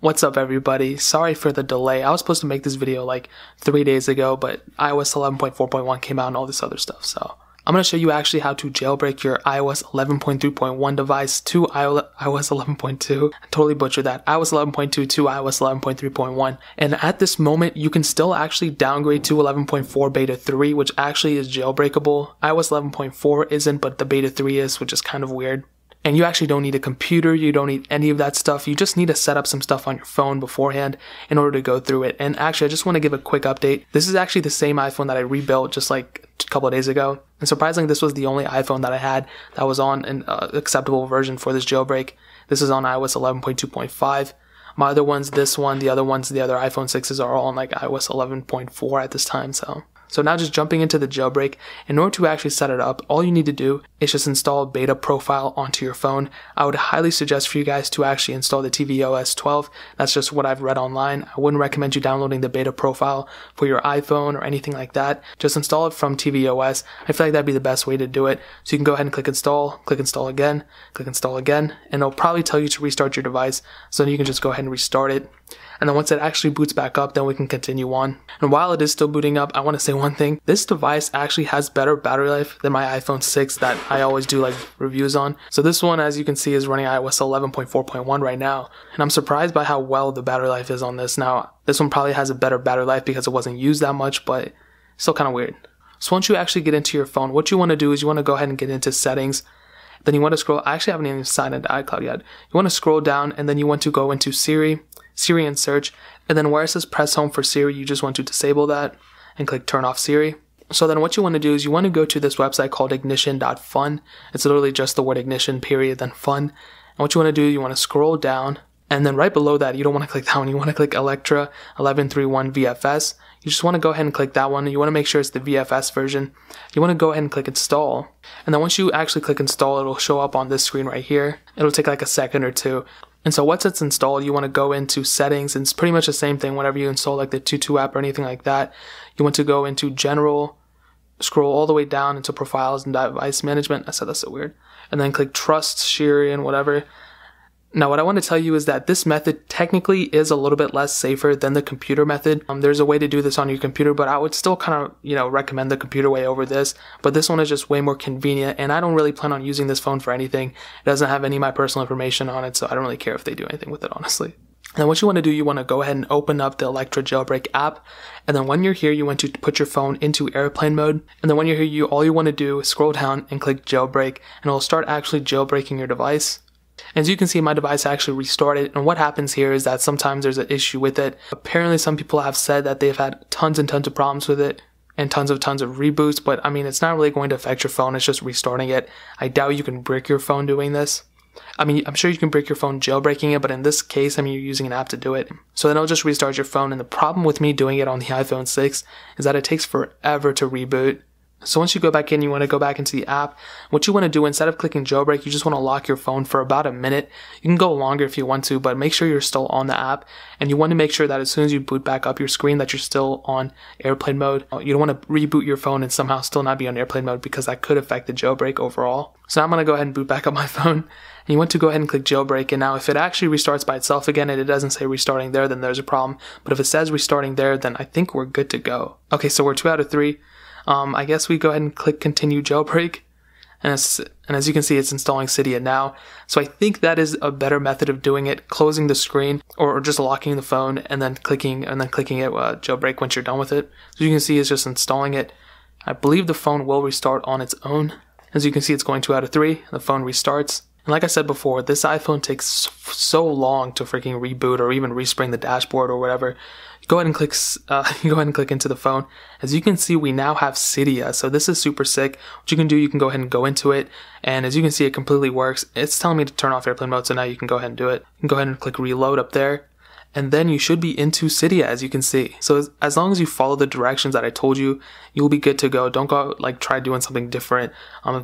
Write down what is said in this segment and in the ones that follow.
What's up everybody? Sorry for the delay. I was supposed to make this video like 3 days ago, but iOS 11.4.1 came out and all this other stuff. So I'm going to show you actually how to jailbreak your iOS 11.3.1 device to iOS 11.2. I totally butchered that. iOS 11.2 to iOS 11.3.1. And at this moment, you can still actually downgrade to 11.4 beta 3, which actually is jailbreakable. iOS 11.4 isn't, but the beta 3 is, which is kind of weird. And you actually don't need a computer, you don't need any of that stuff, you just need to set up some stuff on your phone beforehand in order to go through it. And actually, I just want to give a quick update. This is actually the same iPhone that I rebuilt just like a couple of days ago. And surprisingly, this was the only iPhone that I had that was on an acceptable version for this jailbreak. This is on iOS 11.2.5. My other ones, this one, the other ones, the other iPhone 6s are all on like iOS 11.4 at this time, So now just jumping into the jailbreak, in order to actually set it up, all you need to do is just install a beta profile onto your phone. I would highly suggest for you guys to actually install the tvOS 12. That's just what I've read online. I wouldn't recommend you downloading the beta profile for your iPhone or anything like that. Just install it from tvOS. I feel like that'd be the best way to do it. So you can go ahead and click install again, and it'll probably tell you to restart your device. So then you can just go ahead and restart it. And then once it actually boots back up, then we can continue on. And while it is still booting up, I want to say one thing. This device actually has better battery life than my iPhone 6 that I always do like reviews on. So this one, as you can see, is running iOS 11.4.1 right now. And I'm surprised by how well the battery life is on this. Now, this one probably has a better battery life because it wasn't used that much, but still kind of weird. So once you actually get into your phone, what you want to do is you want to go ahead and get into settings. Then you want to scroll. I actually haven't even signed into iCloud yet. You want to scroll down and then you want to go into Siri and search, and then where it says press home for Siri, you just want to disable that and click turn off Siri. So then what you want to do is you want to go to this website called ignition.fun. It's literally just the word ignition period then fun. And what you want to do, you want to scroll down, and then right below that, you don't want to click that one, you want to click Electra 11.3.1 VFS. You just want to go ahead and click that one. You want to make sure it's the VFS version. You want to go ahead and click install. And then once you actually click install, it'll show up on this screen right here. It'll take like a second or two. And so once it's installed, you want to go into settings, and it's pretty much the same thing whenever you install like the Tutu app or anything like that. You want to go into general, scroll all the way down into profiles and device management. I said that's so weird. And then click trust, Siri, and whatever. Now, what I want to tell you is that this method technically is a little bit less safer than the computer method. There's a way to do this on your computer, but I would still kind of, recommend the computer way over this. But this one is just way more convenient, and I don't really plan on using this phone for anything. It doesn't have any of my personal information on it, so I don't really care if they do anything with it, honestly. And then what you want to do, you want to go ahead and open up the Electra Jailbreak app. And then when you're here, you want to put your phone into airplane mode. And then when you're here, all you want to do is scroll down and click jailbreak, and it'll start actually jailbreaking your device. As you can see, my device actually restarted, and what happens here is that sometimes there's an issue with it. Apparently, some people have said that they've had tons and tons of problems with it and tons of reboots, but I mean, it's not really going to affect your phone, it's just restarting it. I doubt you can brick your phone doing this. I mean, I'm sure you can brick your phone jailbreaking it, but in this case, I mean, you're using an app to do it. So then it'll just restart your phone, and the problem with me doing it on the iPhone 6 is that it takes forever to reboot. So once you go back in, you want to go back into the app. What you want to do, instead of clicking jailbreak, you just want to lock your phone for about a minute. You can go longer if you want to, but make sure you're still on the app. And you want to make sure that as soon as you boot back up your screen that you're still on airplane mode. You don't want to reboot your phone and somehow still not be on airplane mode, because that could affect the jailbreak overall. So I'm going to go ahead and boot back up my phone. And you want to go ahead and click jailbreak. And now if it actually restarts by itself again and it doesn't say restarting there, then there's a problem. But if it says restarting there, then I think we're good to go. Okay, so we're 2 out of 3. I guess we go ahead and click continue jailbreak, and as you can see, it's installing Cydia now. So I think that is a better method of doing it, closing the screen or just locking the phone and then clicking it jailbreak once you're done with it. So you can see it's just installing it. I believe the phone will restart on its own. As you can see, it's going 2 out of 3. The phone restarts. And like I said before, this iPhone takes so long to freaking reboot or even respring the dashboard or whatever. Go ahead and click into the phone. As you can see, we now have Cydia, so this is super sick. What you can do, you can go ahead and go into it, and as you can see, it completely works. It's telling me to turn off airplane mode, so now you can go ahead and do it. You can go ahead and click reload up there, and then you should be into Cydia, as you can see. So as long as you follow the directions that I told you, you'll be good to go. Don't go try doing something different.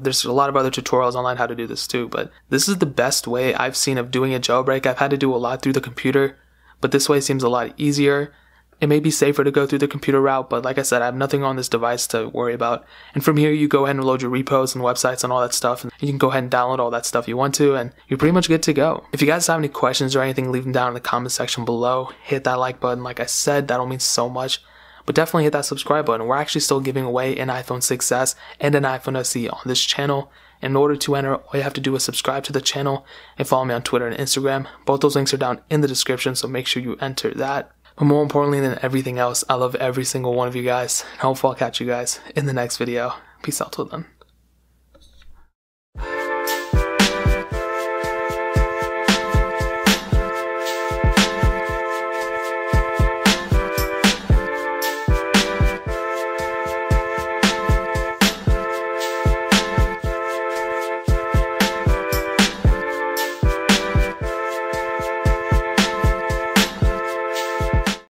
There's a lot of other tutorials online how to do this too, but this is the best way I've seen of doing a jailbreak. I've had to do a lot through the computer, but this way seems a lot easier. It may be safer to go through the computer route, but like I said, I have nothing on this device to worry about. And from here, you go ahead and load your repos and websites and all that stuff, and you can go ahead and download all that stuff you want to, and you're pretty much good to go. If you guys have any questions or anything, leave them down in the comment section below. Hit that like button. Like I said, that'll mean so much. But definitely hit that subscribe button. We're actually still giving away an iPhone 6s and an iPhone SE on this channel. In order to enter, all you have to do is subscribe to the channel and follow me on Twitter and Instagram. Both those links are down in the description, so make sure you enter that. But more importantly than everything else, I love every single one of you guys. And hopefully I'll catch you guys in the next video. Peace out till then.